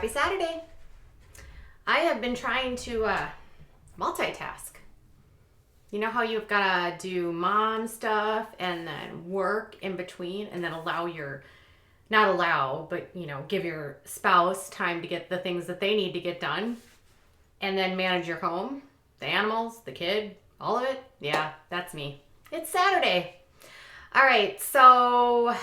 Happy Saturday. I have been trying to multitask. You know how you've got to do mom stuff and then work in between and then give your spouse time to get the things that they need to get done and then manage your home, the animals, the kid, all of it? Yeah, that's me. It's Saturday. All right, so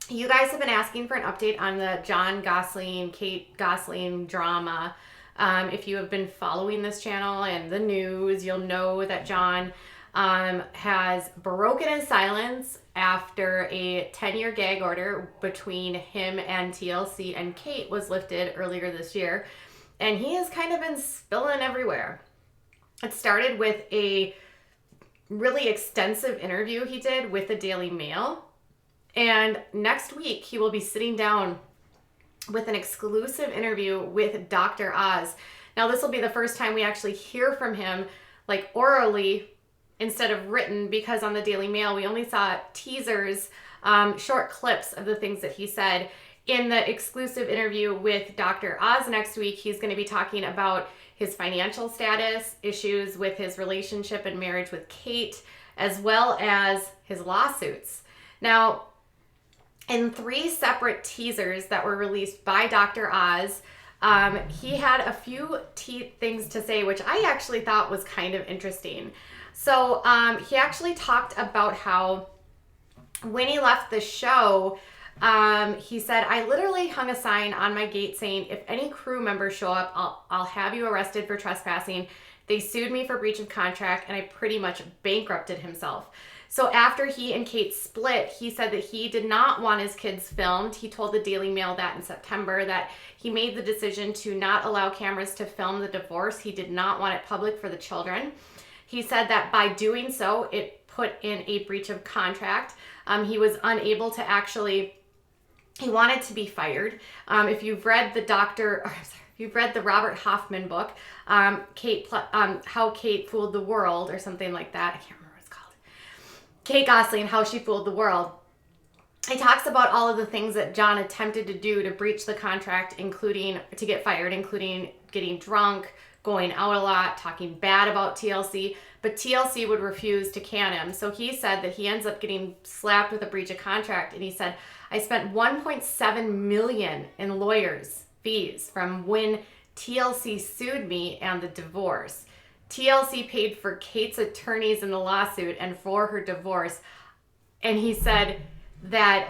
you guys have been asking for an update on the Jon Gosselin, Kate Gosselin drama. If you have been following this channel and the news, you'll know that Jon has broken his silence after a 10-year gag order between him and TLC and Kate was lifted earlier this year. And he has kind of been spilling everywhere. It started with a really extensive interview he did with the Daily Mail. And next week, he will be sitting down with an exclusive interview with Dr. Oz. Now, this will be the first time we actually hear from him, like orally instead of written, because on the Daily Mail, we only saw teasers, short clips of the things that he said. In the exclusive interview with Dr. Oz next week, he's going to be talking about his financial status, issues with his relationship and marriage with Kate, as well as his lawsuits. Now, in 3 separate teasers that were released by Dr. Oz, he had a few things to say, which I actually thought was kind of interesting. So he actually talked about how when he left the show, he said, I literally hung a sign on my gate saying, if any crew members show up, I'll have you arrested for trespassing. They sued me for breach of contract, and I pretty much bankrupted himself. So after he and Kate split, he said that he did not want his kids filmed. He told the Daily Mail that in September, that he made the decision to not allow cameras to film the divorce. He did not want it public for the children. He said that by doing so, it put in a breach of contract. He was unable to he wanted to be fired. If you've read the Robert Hoffman book, How Kate Fooled the World, or something like that. I can't remember what it's called. Kate Gosselin, How She Fooled the World. He talks about all of the things that Jon attempted to do to breach the contract, including to get fired, including getting drunk, going out a lot, talking bad about TLC, but TLC would refuse to can him. So he said that he ends up getting slapped with a breach of contract, and he said, I spent $1.7 million in lawyers' fees from when TLC sued me and the divorce. TLC paid for Kate's attorneys in the lawsuit and for her divorce. And he said that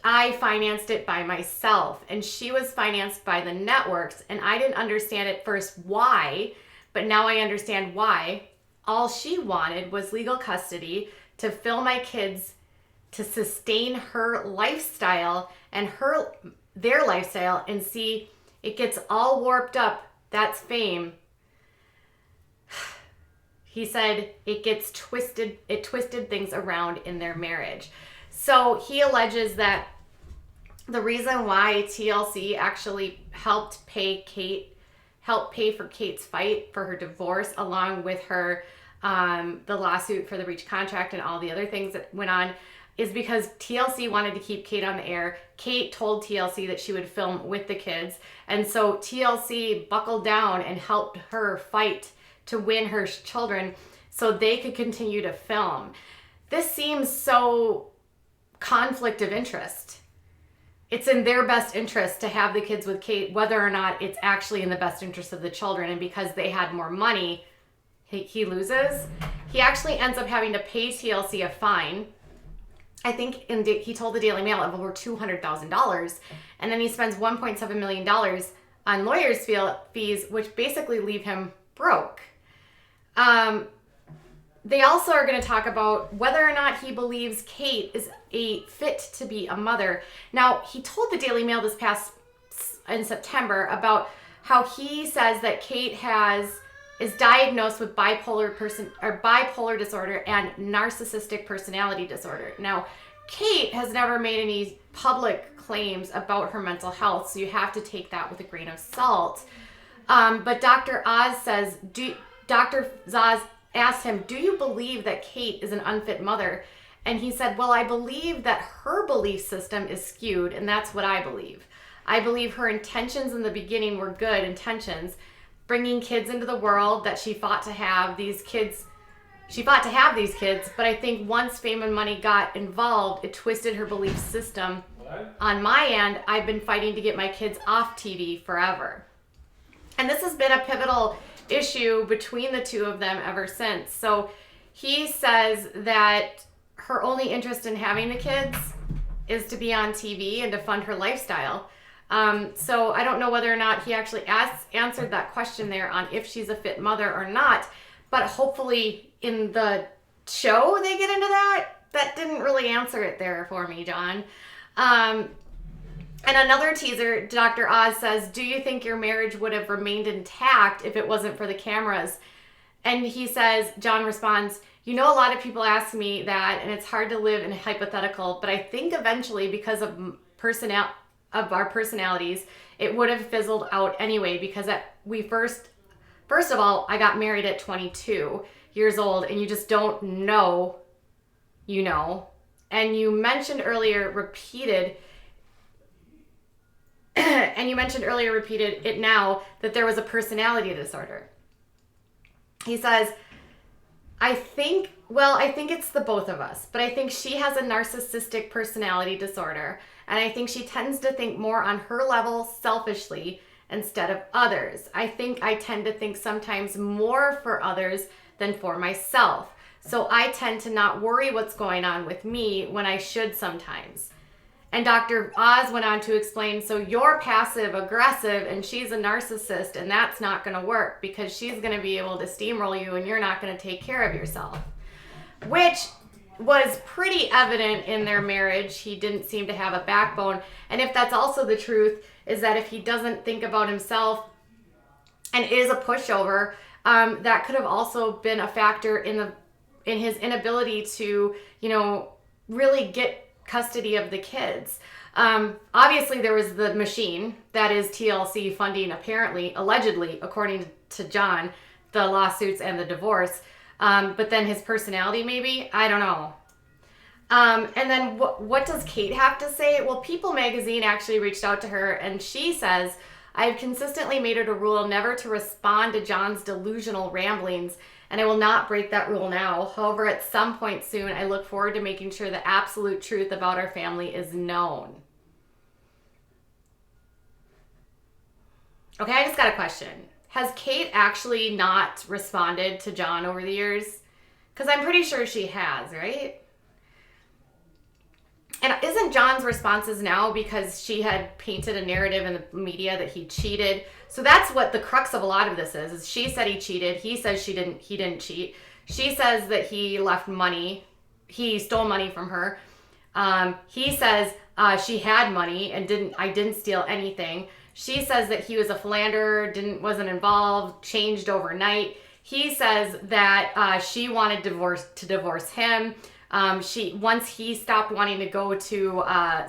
I financed it by myself, and she was financed by the networks, and I didn't understand at first why, but now I understand why. All she wanted was legal custody to film my kids, to sustain her lifestyle and their lifestyle, and see, it gets all warped up. That's fame. He said it gets twisted. It twisted things around in their marriage. So he alleges that the reason why TLC actually helped pay for Kate's fight for her divorce, along with her the lawsuit for the breach of contract and all the other things that went on, is because TLC wanted to keep Kate on the air. Kate told TLC that she would film with the kids. And so TLC buckled down and helped her fight to win her children so they could continue to film. This seems so conflict of interest. It's in their best interest to have the kids with Kate, whether or not it's actually in the best interest of the children. And because they had more money, he loses. He actually ends up having to pay TLC a fine. I think he told the Daily Mail of over $200,000, and then he spends $1.7 million on lawyers' fees, which basically leave him broke. They also are going to talk about whether or not he believes Kate is fit to be a mother. Now, he told the Daily Mail this past in September about how he says that Kate is diagnosed with bipolar disorder and narcissistic personality disorder. Now, Kate has never made any public claims about her mental health, so you have to take that with a grain of salt. But Dr. Oz asked him, do you believe that Kate is an unfit mother? And he said, well, I believe that her belief system is skewed, and that's what I believe. I believe her intentions in the beginning were good intentions, bringing kids into the world, that she fought to have these kids. She fought to have these kids, but I think once fame and money got involved, it twisted her belief system. What? On my end, I've been fighting to get my kids off TV forever. And this has been a pivotal issue between the two of them ever since. So he says that her only interest in having the kids is to be on TV and to fund her lifestyle. So I don't know whether or not he actually answered that question there on if she's a fit mother or not, but hopefully in the show they get into that. That didn't really answer it there for me, Jon. And another teaser, Dr. Oz says, do you think your marriage would have remained intact if it wasn't for the cameras? And he says, Jon responds, you know, a lot of people ask me that, and it's hard to live in a hypothetical, but I think eventually, because of our personalities, it would have fizzled out anyway, because first of all, I got married at 22 years old, and you just don't know, you know. And you mentioned earlier repeated it now, that there was a personality disorder. He says, I think it's the both of us, but I think she has a narcissistic personality disorder, and I think she tends to think more on her level selfishly instead of others. I think I tend to think sometimes more for others than for myself. So I tend to not worry what's going on with me when I should sometimes. And Dr. Oz went on to explain, so you're passive aggressive and she's a narcissist, and that's not going to work because she's going to be able to steamroll you and you're not going to take care of yourself. Which was pretty evident in their marriage. He didn't seem to have a backbone. And if that's also the truth, is that if he doesn't think about himself and is a pushover, that could have also been a factor in his inability to, you know, really get custody of the kids. Obviously there was the machine that is TLC funding, allegedly, according to Jon, the lawsuits and the divorce. But then his personality, maybe, I don't know. And then what does Kate have to say? Well, People magazine actually reached out to her, and she says, I have consistently made it a rule never to respond to Jon's delusional ramblings, and I will not break that rule now. However, at some point soon, I look forward to making sure the absolute truth about our family is known. Okay, I just got a question. Has Kate actually not responded to Jon over the years? Because I'm pretty sure she has, right? And isn't Jon's responses now because she had painted a narrative in the media that he cheated? So that's what the crux of a lot of this is she said he cheated. He says he didn't cheat. She says that he left money. He stole money from her. He says she had money and I didn't steal anything. She says that he was a philanderer, wasn't involved, changed overnight. He says that she wanted to divorce him. Once he stopped wanting to go to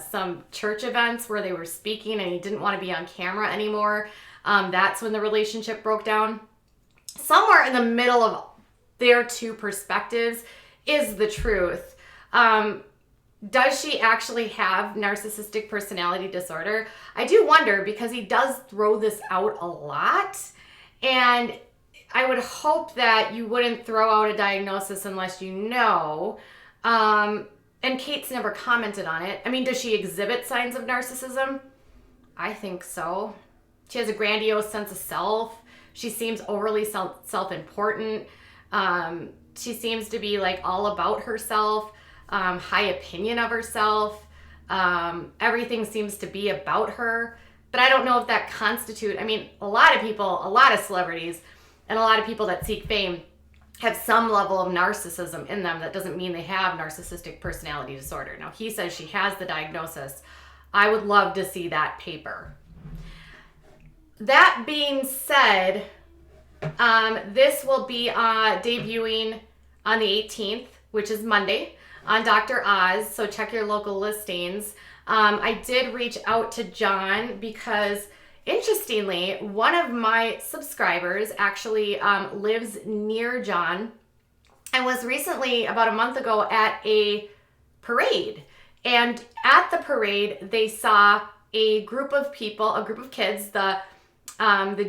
some church events where they were speaking and he didn't want to be on camera anymore, that's when the relationship broke down. Somewhere in the middle of their two perspectives is the truth. Does she actually have narcissistic personality disorder? I do wonder, because he does throw this out a lot, and I would hope that you wouldn't throw out a diagnosis unless you know. And Kate's never commented on it. I mean, does she exhibit signs of narcissism? I think so. She has a grandiose sense of self. She seems overly self-important. She seems to be like all about herself, high opinion of herself. Everything seems to be about her. But I don't know if that constitutes, I mean, a lot of celebrities, and a lot of people that seek fame have some level of narcissism in them. That doesn't mean they have narcissistic personality disorder. Now, he says she has the diagnosis. I would love to see that paper. That being said, this will be debuting on the 18th, which is Monday, on Dr. Oz, so check your local listings. I did reach out to Jon because, interestingly, one of my subscribers actually lives near Jon and was recently, about a month ago, at a parade. And at the parade, they saw a group of people, a group of kids, the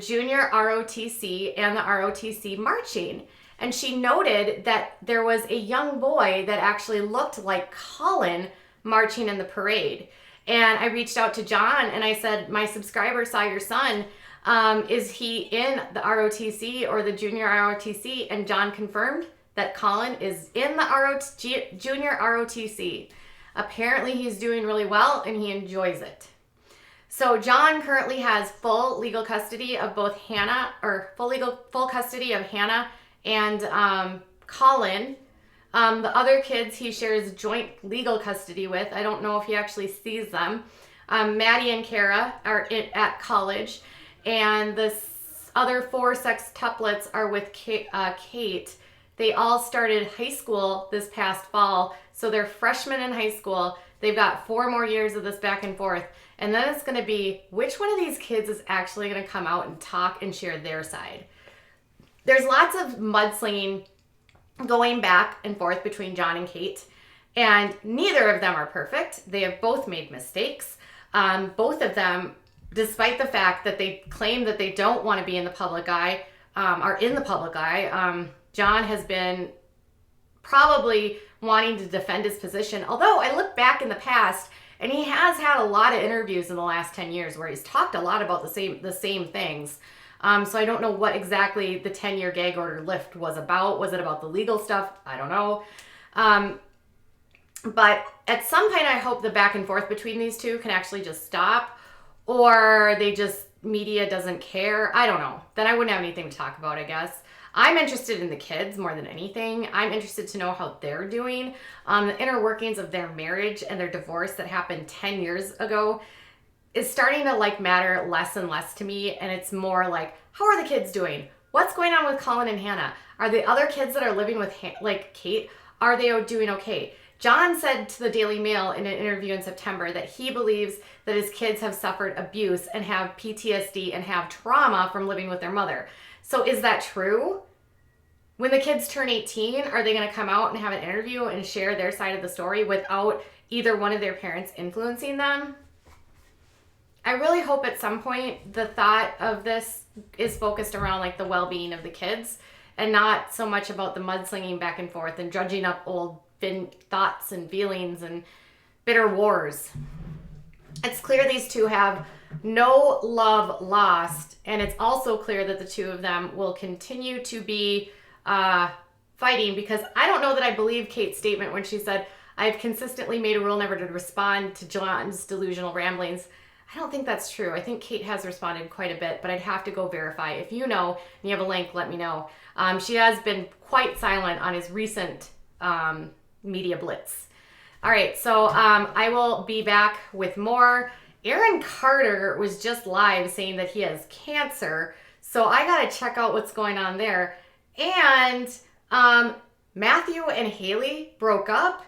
junior ROTC and the ROTC marching. And she noted that there was a young boy that actually looked like Colin marching in the parade. And I reached out to Jon and I said, my subscriber saw your son. Is he in the ROTC or the junior ROTC? And Jon confirmed that Colin is in the junior ROTC. Apparently he's doing really well and he enjoys it. So Jon currently has full legal custody of both Hannah, or full custody of Hannah and Colin. The other kids he shares joint legal custody with. I don't know if he actually sees them. Maddie and Kara are at college, and the other 4 sextuplets are with Kate. They all started high school this past fall, so they're freshmen in high school. They've got 4 more years of this back and forth, and then it's going to be which one of these kids is actually going to come out and talk and share their side. There's lots of mudslinging going back and forth between Jon and Kate, and neither of them are perfect. They have both made mistakes. Both of them, despite the fact that they claim that they don't want to be in the public eye, are in the public eye. Jon has been probably wanting to defend his position, although I look back in the past and he has had a lot of interviews in the last 10 years where he's talked a lot about the same things. So I don't know what exactly the 10-year gag order lift was about. Was it about the legal stuff? I don't know. But at some point I hope the back and forth between these two can actually just stop, or media doesn't care. I don't know. Then I wouldn't have anything to talk about, I guess. I'm interested in the kids more than anything. I'm interested to know how they're doing. The inner workings of their marriage and their divorce that happened 10 years ago is starting to matter less and less to me. And it's more like, how are the kids doing? What's going on with Colin and Hannah? Are the other kids that are living with Kate, are they doing okay? Jon said to the Daily Mail in an interview in September that he believes that his kids have suffered abuse and have PTSD and have trauma from living with their mother. So is that true? When the kids turn 18, are they going to come out and have an interview and share their side of the story without either one of their parents influencing them? I really hope at some point the thought of this is focused around the well-being of the kids and not so much about the mudslinging back and forth and dredging up old thoughts and feelings and bitter wars. It's clear these two have no love lost, and it's also clear that the two of them will continue to be fighting, because I don't know that I believe Kate's statement when she said, I've consistently made a rule never to respond to Jon's delusional ramblings. I don't think that's true. I think Kate has responded quite a bit, but I'd have to go verify. If you know and you have a link, let me know. She has been quite silent on his recent media blitz. All right, so I will be back with more. Aaron Carter was just live saying that he has cancer, so I got to check out what's going on there. And Matthew and Haley broke up.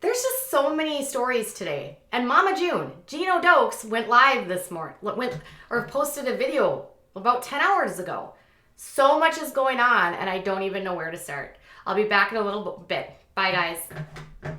There's just so many stories today. And Mama June, Gino Dokes, went live this morning, posted a video about 10 hours ago. So much is going on, and I don't even know where to start. I'll be back in a little bit. Bye, guys.